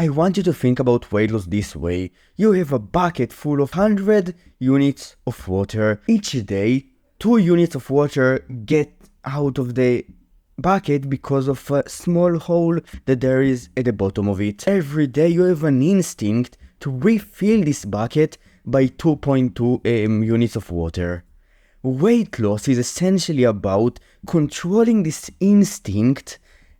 I want you to think about weight loss this way. You have a bucket full of 100 units of water. Each day, 2 units of water get out of the bucket because of a small hole that there is at the bottom of it. Every day you have an instinct to refill this bucket by 2.2 units of water. Weight loss is essentially about controlling this instinct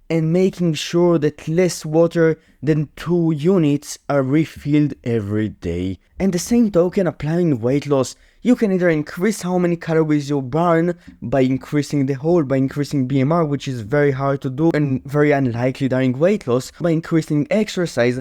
and making sure that less water than 2 units are refilled every day. And the same token, applying weight loss, you can either increase how many calories you burn by increasing the whole, by increasing BMR, which is very hard to do and very unlikely during weight loss, by increasing exercise,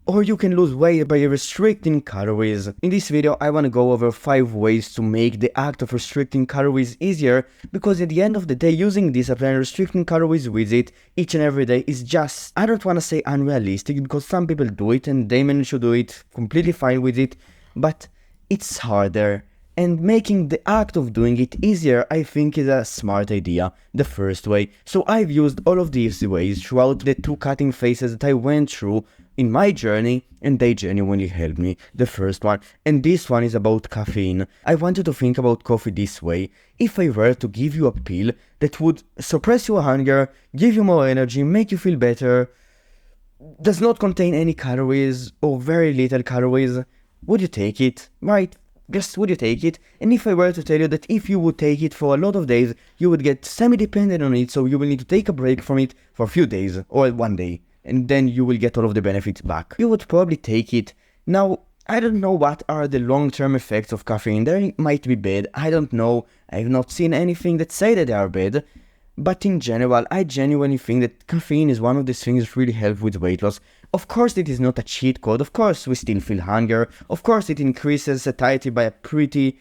or you can lose weight by restricting calories. In this video, I want to go over 5 ways to make the act of restricting calories easier, because at the end of the day, using discipline, restricting calories with it each and every day is just, I don't want to say unrealistic, because some people do it and they manage to do it completely fine with it, but it's harder. And making the act of doing it easier, I think, is a smart idea, the first way. So I've used all of these ways throughout the 2 cutting phases that I went through in my journey, and they genuinely helped me. The first one, and this one, is about caffeine. I want you to think about coffee this way. If I were to give you a pill that would suppress your hunger, give you more energy, make you feel better, does not contain any calories or very little calories, would you take it? Right? Just would you take it? And if I were to tell you that if you would take it for a lot of days, you would get semi-dependent on it, so you will need to take a break from it for a few days or 1 day, and then you will get all of the benefits back. You would probably take it. Now, I don't know what are the long-term effects of caffeine. They might be bad. I don't know. I've not seen anything that say that they are bad. But in general, I genuinely think that caffeine is one of these things that really help with weight loss. Of course, it is not a cheat code. Of course, we still feel hunger. Of course, it increases satiety by a pretty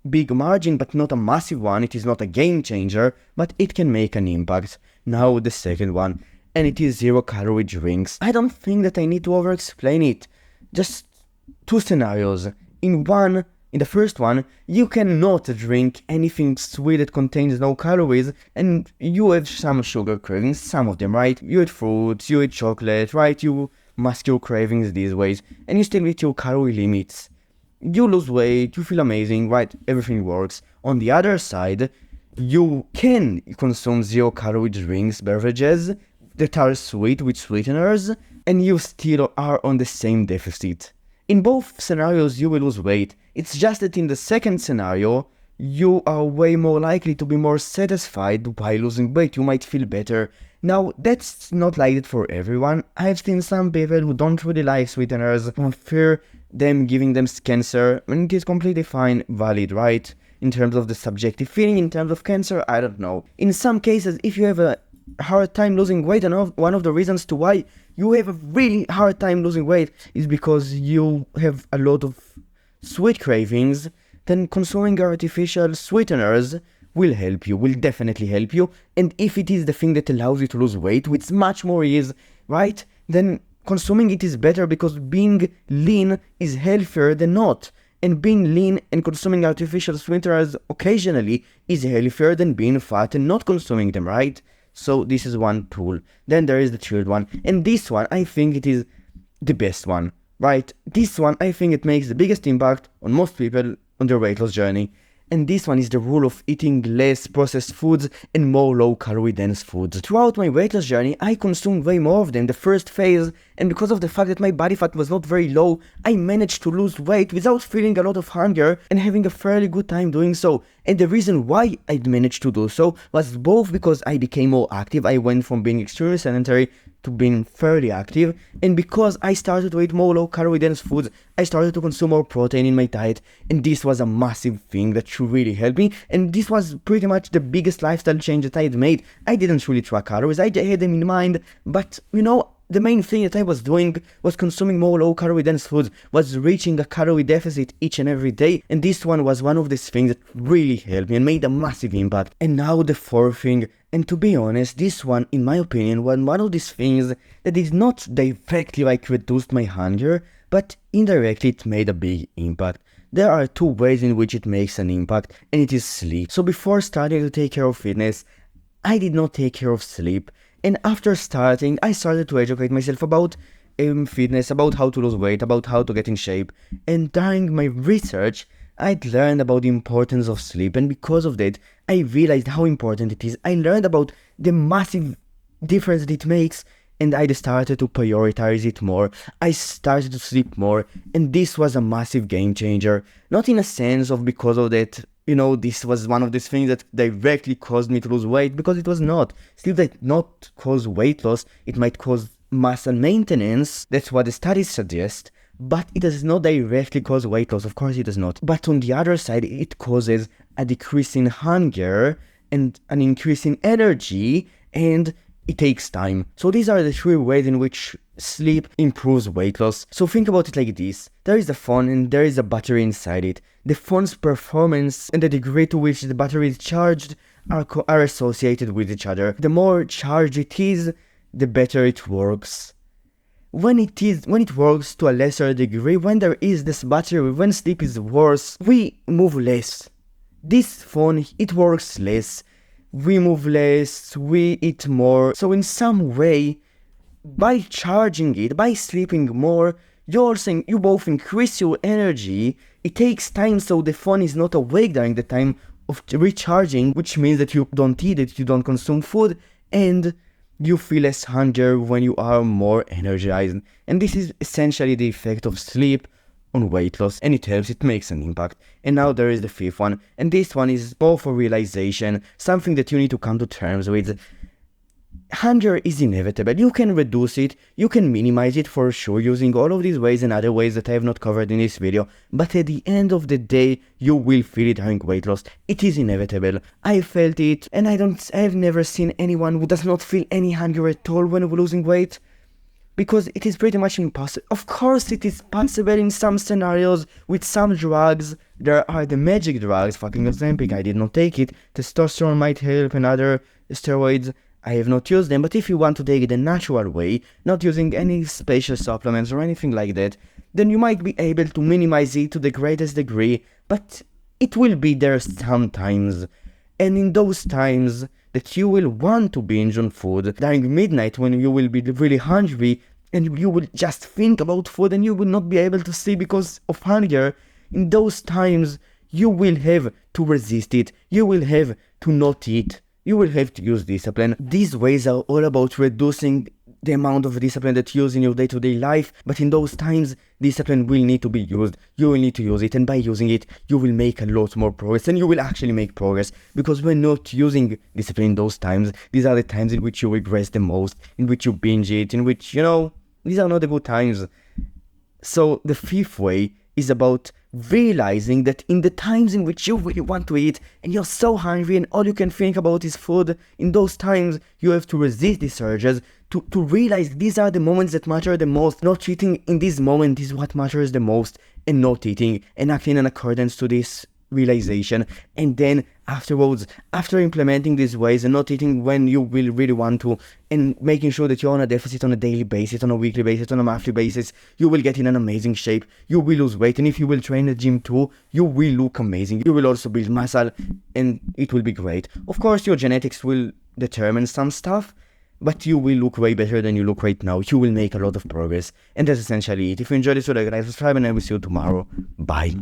big margin, but not a massive one. It is not a game changer, but it can make an impact. Now, the second one, and it is 0-calorie drinks. I don't think that I need to over-explain it. Just 2 scenarios. In the first one, you cannot drink anything sweet that contains no calories, and you have some sugar cravings, some of them, right? You eat fruits, you eat chocolate, right? You mask your cravings these ways, and you still meet your calorie limits. You lose weight, you feel amazing, right? Everything works. On the other side, you can consume 0-calorie drinks, beverages that are sweet with sweeteners, and you still are on the same deficit. In both scenarios, you will lose weight. It's just that in the second scenario, you are way more likely to be more satisfied while losing weight. You might feel better. Now, that's not like that for everyone. I've seen some people who don't really like sweeteners, who fear them giving them cancer, and it is completely fine, valid, right? In terms of the subjective feeling, in terms of cancer, I don't know. In some cases, if you have a hard time losing weight, and one of the reasons to why you have a really hard time losing weight is because you have a lot of sweet cravings, then consuming artificial sweeteners will help you, will definitely help you. And if it is the thing that allows you to lose weight, which much more is, right, then consuming it is better, because being lean is healthier than not. And being lean and consuming artificial sweeteners occasionally is healthier than being fat and not consuming them, right? So this is one tool. Then there is the third one, and this one, I think it is the best one, right? This one, I think it makes the biggest impact on most people on their weight loss journey. And this one is the rule of eating less processed foods and more low-calorie dense foods. Throughout my weight loss journey, I consumed way more of them the first phase, and because of the fact that my body fat was not very low, I managed to lose weight without feeling a lot of hunger and having a fairly good time doing so. And the reason why I managed to do so was both because I became more active. I went from being extremely sedentary to being fairly active, and because I started to eat more low-calorie dense foods, I started to consume more protein in my diet, and this was a massive thing that should really help me. And this was pretty much the biggest lifestyle change that I had made. I didn't really track calories, I had them in mind, but you know, the main thing that I was doing was consuming more low-calorie dense foods, was reaching a calorie deficit each and every day, and this one was one of these things that really helped me and made a massive impact. And now the fourth thing, and to be honest, this one, in my opinion, was one of these things that is not directly like reduced my hunger, but indirectly it made a big impact. There are 2 ways in which it makes an impact, and it is sleep. So before starting to take care of fitness, I did not take care of sleep. And after starting, I started to educate myself about fitness, about how to lose weight, about how to get in shape. And during my research, I'd learned about the importance of sleep, and because of that, I realized how important it is. I learned about the massive difference that it makes, and I started to prioritize it more. I started to sleep more, and this was a massive game changer. Not in a sense of because of that, this was one of these things that directly caused me to lose weight, because it was not. Sleep did not cause weight loss, it might cause muscle maintenance, that's what the studies suggest, but it does not directly cause weight loss, of course it does not. But on the other side, it causes a decrease in hunger and an increase in energy, and it takes time. So these are the 3 ways in which sleep improves weight loss. So think about it like this. There is a phone and there is a battery inside it. The phone's performance and the degree to which the battery is charged are associated with each other. The more charged it is, the better it works. When it works to a lesser degree, when there is this battery, when sleep is worse, we move less. This phone, it works less. We move less, we eat more. So in some way, by charging it, by sleeping more, you both increase your energy. It takes time, so the phone is not awake during the time of recharging, which means that you don't eat it, you don't consume food, and you feel less hunger when you are more energized. And this is essentially the effect of sleep on weight loss, and it helps, it makes an impact. And now there is the 5th one, and this one is more for realization, something that you need to come to terms with. Hunger is inevitable. You can reduce it, you can minimize it for sure using all of these ways and other ways that I have not covered in this video, but at the end of the day, you will feel it during weight loss. It is inevitable. I felt it, and I've never seen anyone who does not feel any hunger at all when losing weight, because it is pretty much impossible. Of course it is possible in some scenarios with some drugs. There are the magic drugs, fucking Ozempic, I did not take it. Testosterone might help, and other steroids, I have not used them. But if you want to take it the natural way, not using any special supplements or anything like that, then you might be able to minimize it to the greatest degree, but it will be there sometimes. And in those times that you will want to binge on food during midnight, when you will be really hungry and you will just think about food and you will not be able to sleep because of hunger, in those times you will have to resist it, you will have to not eat, you will have to use discipline. These ways are all about reducing the amount of discipline that you use in your day-to-day life, but in those times, discipline will need to be used. You will need to use it, and by using it, you will make a lot more progress, and you will actually make progress, because when not using discipline in those times, these are the times in which you regress the most, in which you binge it, in which, these are not the good times. So the 5th way is about realizing that in the times in which you really want to eat and you're so hungry and all you can think about is food, in those times you have to resist these urges, to realize these are the moments that matter the most. Not eating in this moment is what matters the most, and not eating and acting in accordance to this realization. And then afterwards, after implementing these ways and not eating when you will really want to, and making sure that you're on a deficit on a daily basis, on a weekly basis, on a monthly basis, you will get in an amazing shape, you will lose weight, and if you will train at the gym too, you will look amazing. You will also build muscle, and it will be great. Of course, your genetics will determine some stuff, but you will look way better than you look right now. You will make a lot of progress, and that's essentially it. If you enjoyed this video, like, subscribe, and I will see you tomorrow. Bye.